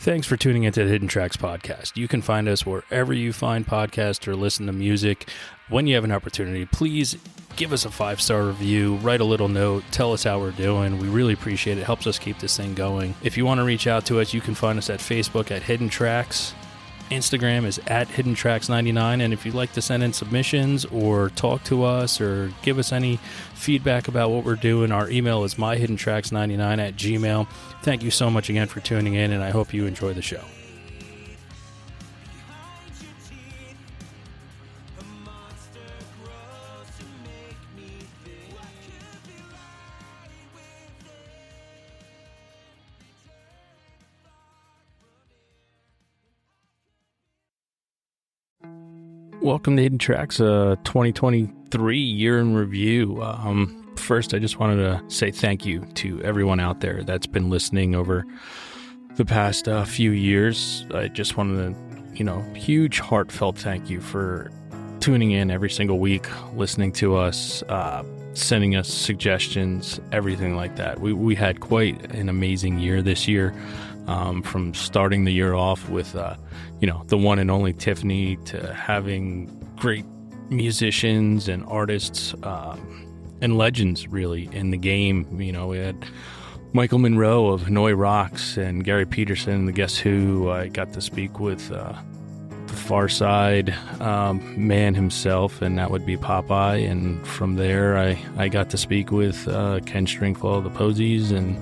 Thanks for tuning into the HiddenTracks podcast. You can find us wherever you find podcasts or listen to music. When you have an opportunity, please give us a 5-star review, write a little note, tell us how we're doing. We really appreciate it. It helps us keep this thing going. If you want to reach out to us, you can find us at Facebook at HiddenTracks. Instagram is at HiddenTracks99, and if you'd like to send in submissions or talk to us or give us any feedback about what we're doing, our email is myhiddentracks99@gmail.com. Thank you so much again for tuning in, and I hope you enjoy the show. Welcome to Hidden Tracks, 2023 year in review. First, I just wanted to say thank you to everyone out there that's been listening over the past few years. I just wanted to, huge heartfelt thank you for tuning in every single week, listening to us, sending us suggestions, everything like that. We had quite an amazing year this year. From starting the year off with, the one and only Tiffany, to having great musicians and artists and legends, really, in the game. We had Michael Monroe of Hanoi Rocks and Gary Peterson, the Guess Who. I got to speak with the Far Side man himself, and that would be Popeye. And from there, I got to speak with Ken Stringfellow of the Posies, and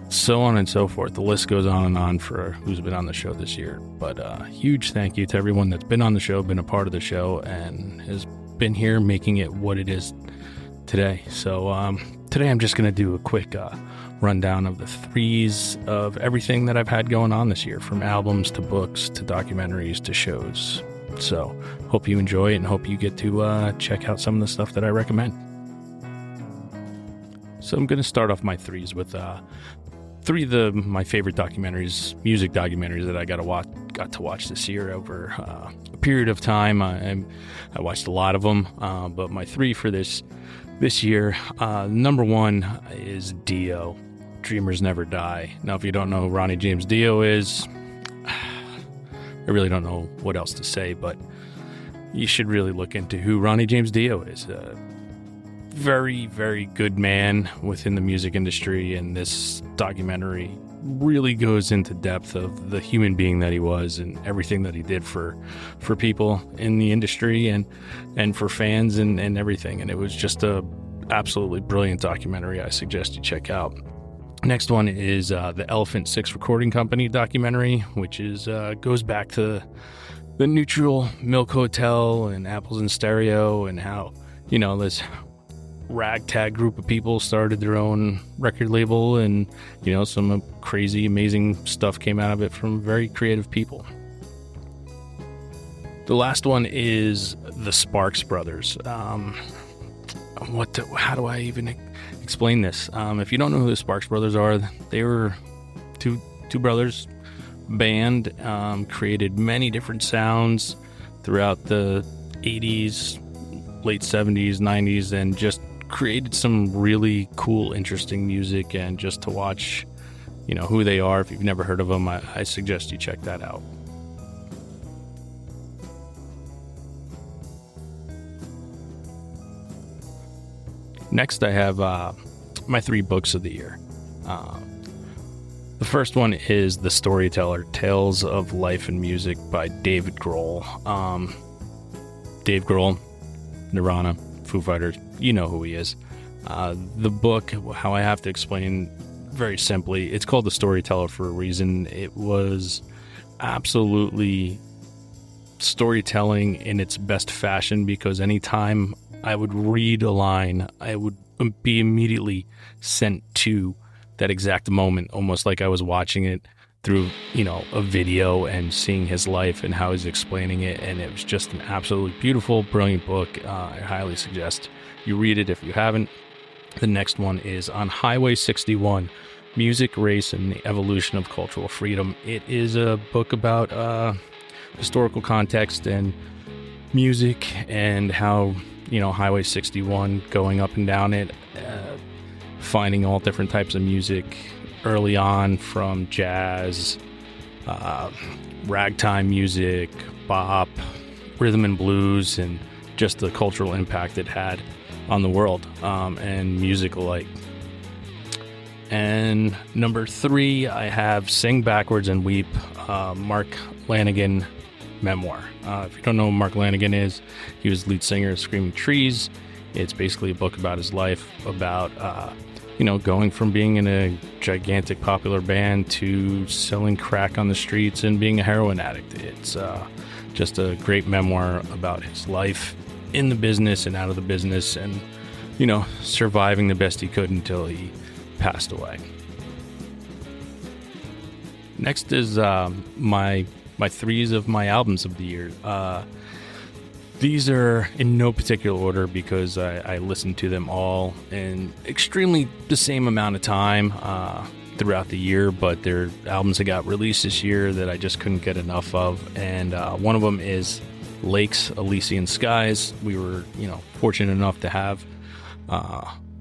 so on and so forth. The list goes on and on for who's been on the show this year. But huge thank you to everyone that's been on the show, been a part of the show, and has been here making it what it is today. So today I'm just going to do a quick rundown of the threes of everything that I've had going on this year, from albums to books to documentaries to shows. So hope you enjoy it and hope you get to check out some of the stuff that I recommend. So I'm going to start off my threes with three of my favorite documentaries, music documentaries that I got to watch this year over a period of time. I watched a lot of them, but my three for this year, number one is Dio, Dreamers Never Die. Now, if you don't know who Ronnie James Dio is, I really don't know what else to say, but you should really look into who Ronnie James Dio is. Very, very good man within the music industry, and this documentary really goes into depth of the human being that he was and everything that he did for people in the industry and for fans and everything. And it was just a absolutely brilliant documentary I suggest you check out. Next one is the Elephant Six Recording Company documentary, which is goes back to the Neutral Milk Hotel and Apples in Stereo, and how this ragtag group of people started their own record label, and some crazy amazing stuff came out of it from very creative people. The last one is the Sparks Brothers. How do I even explain this? If you don't know who the Sparks Brothers are, they were two brothers band, created many different sounds throughout the 80s, late 70s, 90s, and just created some really cool, interesting music. And just to watch, who they are, if you've never heard of them, I suggest you check that out. Next, I have my three books of the year. The first one is The Storyteller, Tales of Life and Music by Dave Grohl. Dave Grohl, Nirvana, Foo Fighters, you know who he is. The book, how I have to explain very simply, it's called The Storyteller for a reason. It was absolutely storytelling in its best fashion, because anytime I would read a line, I would be immediately sent to that exact moment, almost like I was watching it through, a video and seeing his life and how he's explaining it. And it was just an absolutely beautiful, brilliant book. I highly suggest you read it if you haven't. The next one is On Highway 61, Music, Race, and the Evolution of Cultural Freedom. It is a book about historical context and music, and how, Highway 61, going up and down it, finding all different types of music early on, from jazz ragtime music, bop, rhythm and blues, and just the cultural impact it had on the world, and music alike. And number 3, I have Sing Backwards and Weep, Mark Lanegan memoir. If you don't know who Mark Lanegan is, he was lead singer of Screaming Trees. It's basically a book about his life, about going from being in a gigantic popular band to selling crack on the streets and being a heroin addict. It's just a great memoir about his life in the business and out of the business, and surviving the best he could until he passed away. Next is my 3s of my albums of the year. These are in no particular order because I listened to them all in extremely the same amount of time throughout the year, but they're albums that got released this year that I just couldn't get enough of. And one of them is Lake's Elysian Skies. We were fortunate enough to have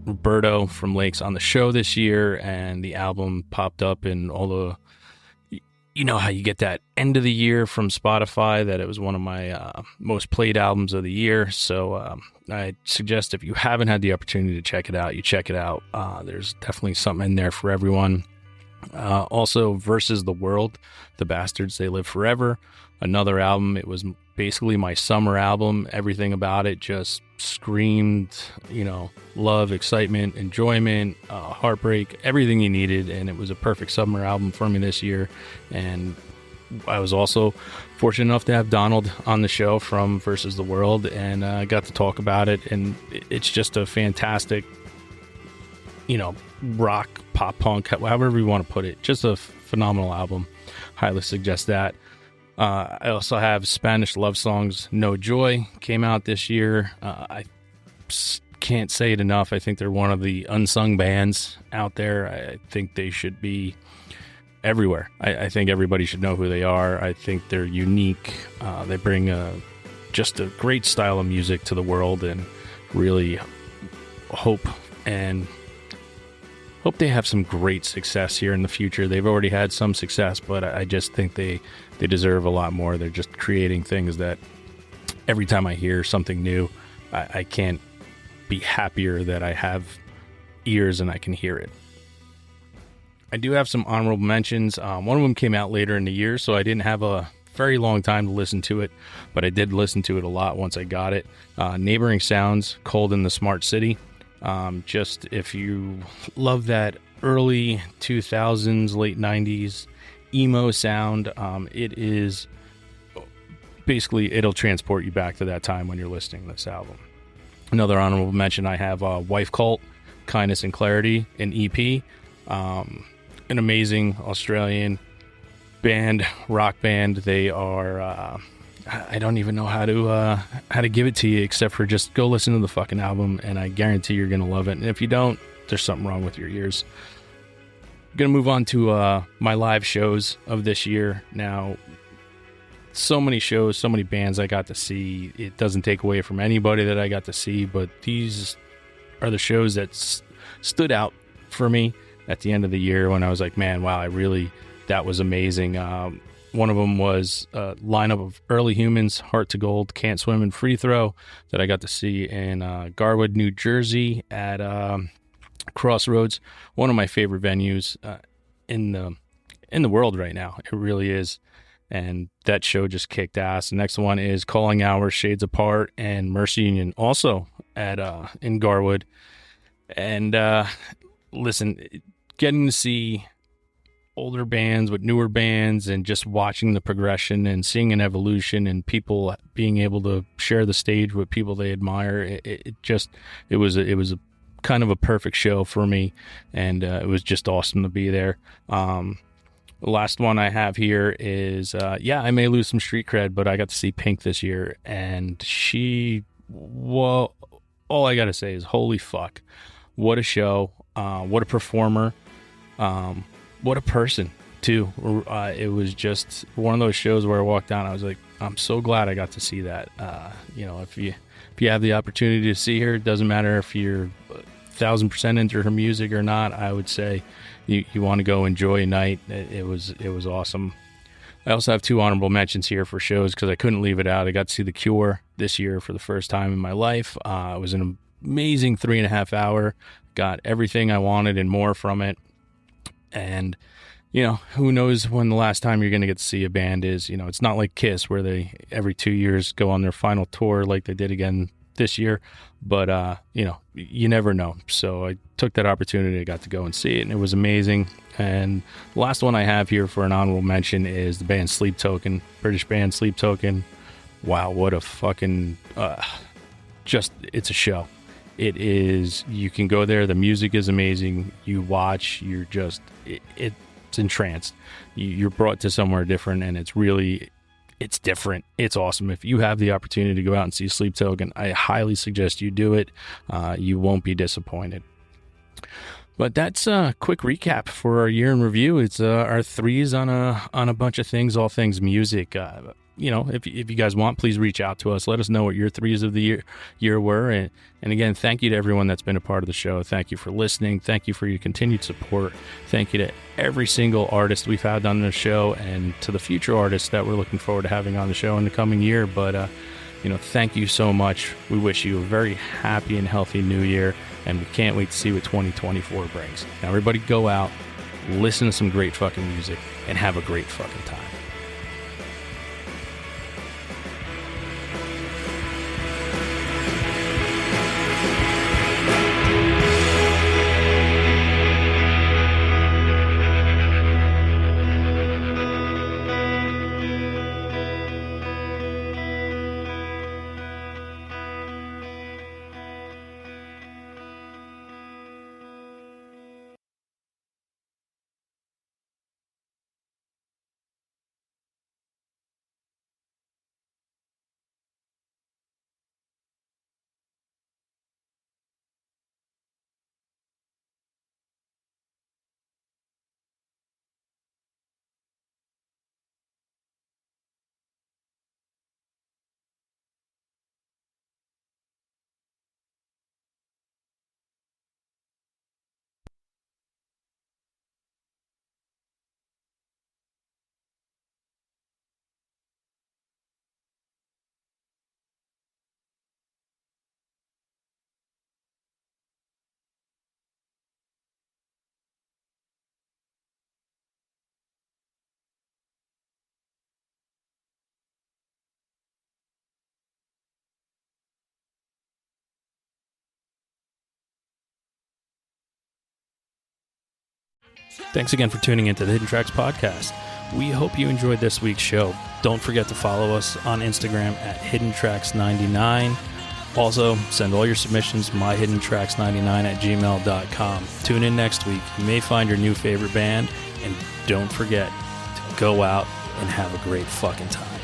Roberto from Lakes on the show this year, and the album popped up in all the, how you get that end of the year from Spotify, that it was one of my most played albums of the year. So I suggest if you haven't had the opportunity to check it out, you check it out. There's definitely something in there for everyone. Also, Versus the World, The Bastards, They Live Forever. Another album. It was basically my summer album. Everything about it just screamed, love, excitement, enjoyment, heartbreak, everything you needed. And it was a perfect summer album for me this year. And I was also fortunate enough to have Donald on the show from Versus the World, and I got to talk about it. And it's just a fantastic, rock, pop punk, however you want to put it. Just a phenomenal album. Highly suggest that. I also have Spanish Love Songs, No Joy, came out this year. I can't say it enough. I think they're one of the unsung bands out there. I think they should be everywhere. I think everybody should know who they are. I think they're unique. They bring just a great style of music to the world, and really hope they have some great success here in the future. They've already had some success, but I just think they deserve a lot more. They're just creating things that every time I hear something new, I can't be happier that I have ears and I can hear it. I do have some honorable mentions. One of them came out later in the year, so I didn't have a very long time to listen to it, but I did listen to it a lot once I got it. Neighboring Sounds, Cold in the Smart City. Just if you love that early 2000s, late 90s emo sound, it is basically, it'll transport you back to that time when you're listening to this album. Another honorable mention, I have Wife Cult, Kindness and Clarity, an EP. An amazing Australian band, rock band. They are I don't even know how to give it to you except for just go listen to the fucking album, and I guarantee you're gonna love it. And if you don't, there's something wrong with your ears. I'm gonna move on to my live shows of this year. Now, so many shows, so many bands I got to see. It doesn't take away from anybody that I got to see, but these are the shows that stood out for me at the end of the year when I was like, man, wow, that was amazing. One of them was a lineup of Early Humans, Heart to Gold, Can't Swim, and Free Throw that I got to see in Garwood, New Jersey at Crossroads, one of my favorite venues in the world right now. It really is. And that show just kicked ass. The next one is Calling Hours, Shades Apart, and Mercy Union, also at in Garwood. And listen, getting to see older bands with newer bands and just watching the progression and seeing an evolution and people being able to share the stage with people they admire, it was a kind of a perfect show for me, and it was just awesome to be there. The last one I have here is I may lose some street cred, but I got to see Pink this year, and all I gotta say is holy fuck, what a show, what a performer, what a person too. It was just one of those shows where I walked down, I was like, I'm so glad I got to see that. If you have the opportunity to see her, it doesn't matter if you're 1,000% into her music or not, I would say you want to go enjoy a night. It was awesome. I also have 2 honorable mentions here for shows because I couldn't leave it out. I got to see The Cure this year for the first time in my life. It was an amazing 3.5 hour. Got everything I wanted and more from it. And, who knows when the last time you're going to get to see a band is. It's not like Kiss where they every 2 years go on their final tour like they did again this year. But, you never know. So I took that opportunity. I got to go and see it, and it was amazing. And the last one I have here for an honorable mention is the band Sleep Token, British band Sleep Token. Wow, what a fucking, it's a show. It is, you can go there, the music is amazing, you watch, you're just, it's entranced. You're brought to somewhere different, and it's different. It's awesome. If you have the opportunity to go out and see Sleep Token, I highly suggest you do it. You won't be disappointed. But that's a quick recap for our year in review. It's our 3s on a bunch of things, all things music. If you guys want, please reach out to us. Let us know what your 3s of the year were. And again, thank you to everyone that's been a part of the show. Thank you for listening. Thank you for your continued support. Thank you to every single artist we've had on the show, and to the future artists that we're looking forward to having on the show in the coming year. But, thank you so much. We wish you a very happy and healthy new year, and we can't wait to see what 2024 brings. Now, everybody go out, listen to some great fucking music, and have a great fucking time. Thanks again for tuning into the Hidden Tracks podcast. We hope you enjoyed this week's show. Don't forget to follow us on Instagram at HiddenTracks99. Also, send all your submissions to myhiddentracks99@gmail.com. Tune in next week. You may find your new favorite band, and don't forget to go out and have a great fucking time.